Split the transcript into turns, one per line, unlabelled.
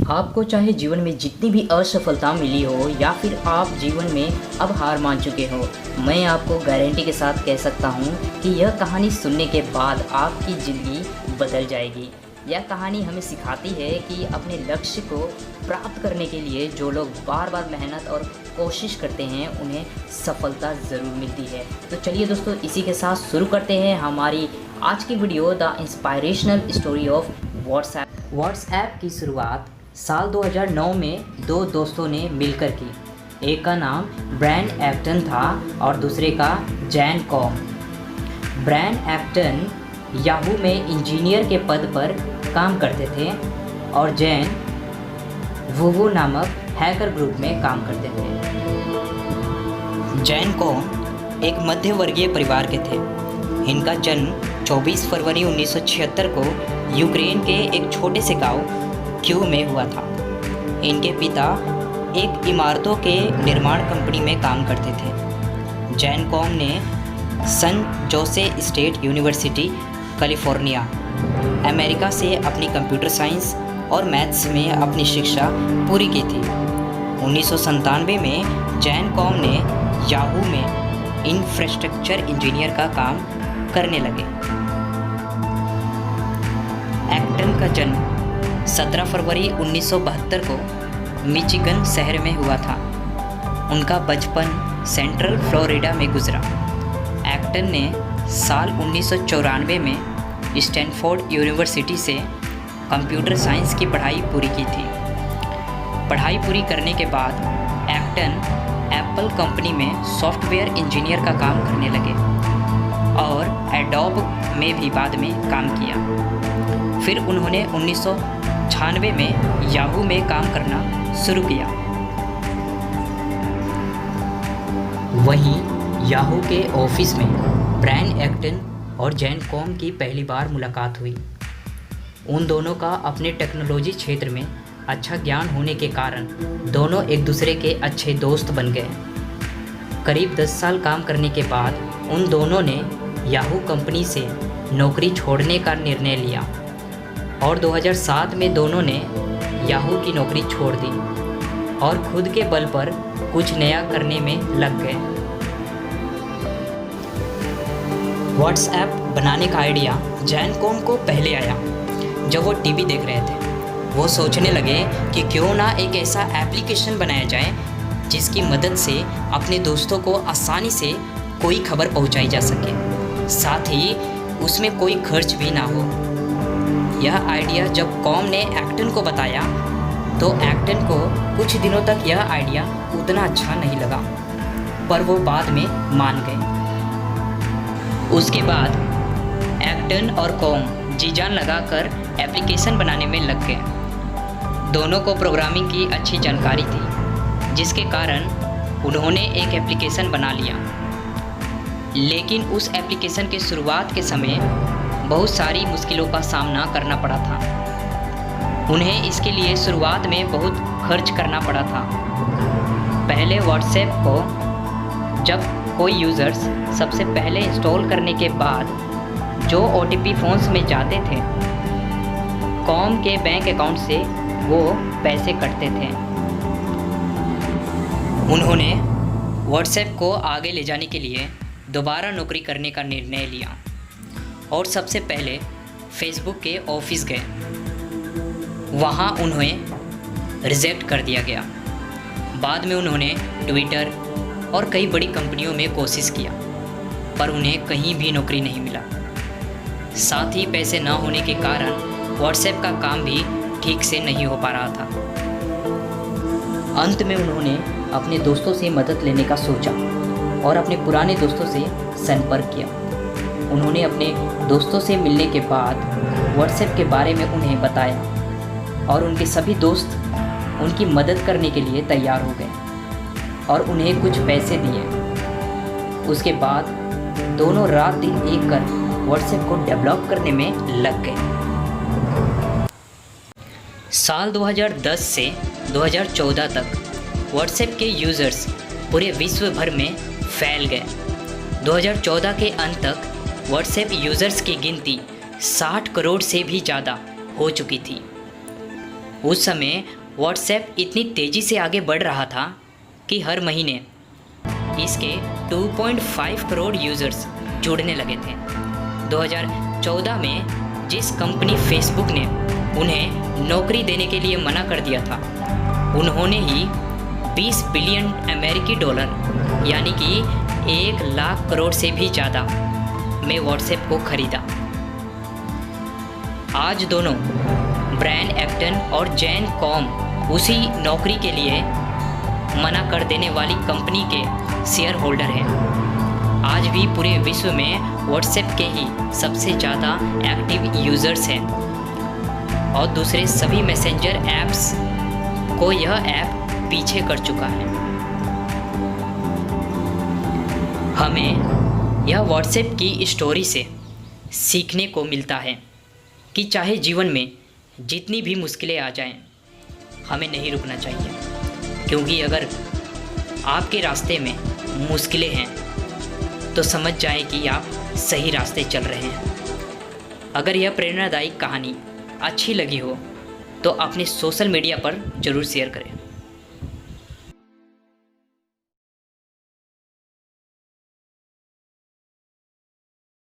आपको चाहे जीवन में जितनी भी असफलता मिली हो या फिर आप जीवन में अब हार मान चुके हो, मैं आपको गारंटी के साथ कह सकता हूँ कि यह कहानी सुनने के बाद आपकी ज़िंदगी बदल जाएगी। यह कहानी हमें सिखाती है कि अपने लक्ष्य को प्राप्त करने के लिए जो लोग बार बार मेहनत और कोशिश करते हैं उन्हें सफलता ज़रूर मिलती है। तो चलिए दोस्तों, इसी के साथ शुरू करते हैं हमारी आज की video, the inspirational story of WhatsApp. WhatsApp की शुरुआत साल 2009 में दो दोस्तों ने मिलकर की। एक का नाम ब्रायन एप्टन था और दूसरे का जैन कॉम। ब्रायन एप्टन याहू में इंजीनियर के पद पर काम करते थे और जैन वूवू नामक हैकर ग्रुप में काम करते थे। जैन कॉम एक मध्य वर्गीय परिवार के थे। इनका जन्म 24 फरवरी 1976 को यूक्रेन के एक छोटे से गांव क्यू में हुआ था। इनके पिता एक इमारतों के निर्माण कंपनी में काम करते थे। जैन कॉम ने सन जोसे स्टेट यूनिवर्सिटी कैलिफोर्निया, अमेरिका से अपनी कंप्यूटर साइंस और मैथ्स में अपनी शिक्षा पूरी की थी। 1997 में जैन कॉम ने याहू में इंफ्रास्ट्रक्चर इंजीनियर का काम करने लगे। एप्टन का जन्म 17 फरवरी 1972 को मिचिगन शहर में हुआ था। उनका बचपन सेंट्रल फ्लोरिडा में गुजरा। एप्टन ने साल 1994 में स्टैनफोर्ड यूनिवर्सिटी से कंप्यूटर साइंस की पढ़ाई पूरी की थी। पढ़ाई पूरी करने के बाद एप्टन एप्पल कंपनी में सॉफ्टवेयर इंजीनियर का काम करने लगे और एडोब में भी बाद में काम किया। फिर उन्होंने 1996 में याहू में काम करना शुरू किया। वहीं याहू के ऑफिस में ब्रायन एप्टन और जैन कॉम की पहली बार मुलाकात हुई। उन दोनों का अपने टेक्नोलॉजी क्षेत्र में अच्छा ज्ञान होने के कारण दोनों एक दूसरे के अच्छे दोस्त बन गए। करीब 10 साल काम करने के बाद उन दोनों ने याहू कंपनी से नौकरी छोड़ने का निर्णय लिया और 2007 में दोनों ने याहू की नौकरी छोड़ दी और खुद के बल पर कुछ नया करने में लग गए। व्हाट्सएप बनाने का आइडिया जैन कॉम को पहले आया जब वो टीवी देख रहे थे। वो सोचने लगे कि क्यों ना एक ऐसा एप्लीकेशन बनाया जाए जिसकी मदद से अपने दोस्तों को आसानी से कोई खबर पहुंचाई जा सके, साथ ही उसमें कोई खर्च भी ना हो। यह आइडिया जब कॉम ने एप्टन को बताया तो एप्टन को कुछ दिनों तक यह आइडिया उतना अच्छा नहीं लगा, पर वो बाद में मान गए। उसके बाद एप्टन और कॉम जी जान लगाकर एप्लीकेशन बनाने में लग गए। दोनों को प्रोग्रामिंग की अच्छी जानकारी थी, जिसके कारण उन्होंने एक एप्लीकेशन बना लिया। लेकिन उस एप्लीकेशन के शुरुआत के समय बहुत सारी मुश्किलों का सामना करना पड़ा था। उन्हें इसके लिए शुरुआत में बहुत खर्च करना पड़ा था। पहले व्हाट्सएप को जब कोई यूज़र्स सबसे पहले इंस्टॉल करने के बाद जो OTP फ़ोन्स में जाते थे, कॉम के बैंक अकाउंट से वो पैसे कटते थे। उन्होंने व्हाट्सएप को आगे ले जाने के लिए दोबारा नौकरी करने का निर्णय लिया और सबसे पहले फेसबुक के ऑफिस गए। वहाँ उन्हें रिजेक्ट कर दिया गया। बाद में उन्होंने ट्विटर और कई बड़ी कंपनियों में कोशिश किया, पर उन्हें कहीं भी नौकरी नहीं मिला। साथ ही पैसे न होने के कारण व्हाट्सएप का काम भी ठीक से नहीं हो पा रहा था। अंत में उन्होंने अपने दोस्तों से मदद लेने का सोचा और अपने पुराने दोस्तों से संपर्क किया। उन्होंने अपने दोस्तों से मिलने के बाद व्हाट्सएप के बारे में उन्हें बताया और उनके सभी दोस्त उनकी मदद करने के लिए तैयार हो गए और उन्हें कुछ पैसे दिए। उसके बाद दोनों रात दिन एक कर व्हाट्सएप को डेवलप करने में लग गए। साल 2010 से 2014 तक व्हाट्सएप के यूज़र्स पूरे विश्व भर में फैल गए। 2014 के अंत तक व्हाट्सएप यूज़र्स की गिनती 60 करोड़ से भी ज़्यादा हो चुकी थी। उस समय व्हाट्सएप इतनी तेज़ी से आगे बढ़ रहा था कि हर महीने इसके 2.5 करोड़ यूज़र्स जुड़ने लगे थे। 2014 में जिस कंपनी फेसबुक ने उन्हें नौकरी देने के लिए मना कर दिया था, उन्होंने ही 20 बिलियन अमेरिकी डॉलर यानी कि 1 लाख करोड़ से भी ज़्यादा में व्हाट्सएप को खरीदा। आज दोनों ब्रायन एक्टन और जैन कॉम उसी नौकरी के लिए मना कर देने वाली कंपनी के शेयर होल्डर हैं। आज भी पूरे विश्व में व्हाट्सएप के ही सबसे ज़्यादा एक्टिव यूज़र्स हैं और दूसरे सभी मैसेंजर ऐप्स को यह ऐप पीछे कर चुका है। हमें यह व्हाट्सएप की स्टोरी से सीखने को मिलता है कि चाहे जीवन में जितनी भी मुश्किलें आ जाएं, हमें नहीं रुकना चाहिए, क्योंकि अगर आपके रास्ते में मुश्किलें हैं तो समझ जाएं कि आप सही रास्ते चल रहे हैं। अगर यह प्रेरणादायी कहानी अच्छी लगी हो तो अपने सोशल मीडिया पर ज़रूर शेयर करें।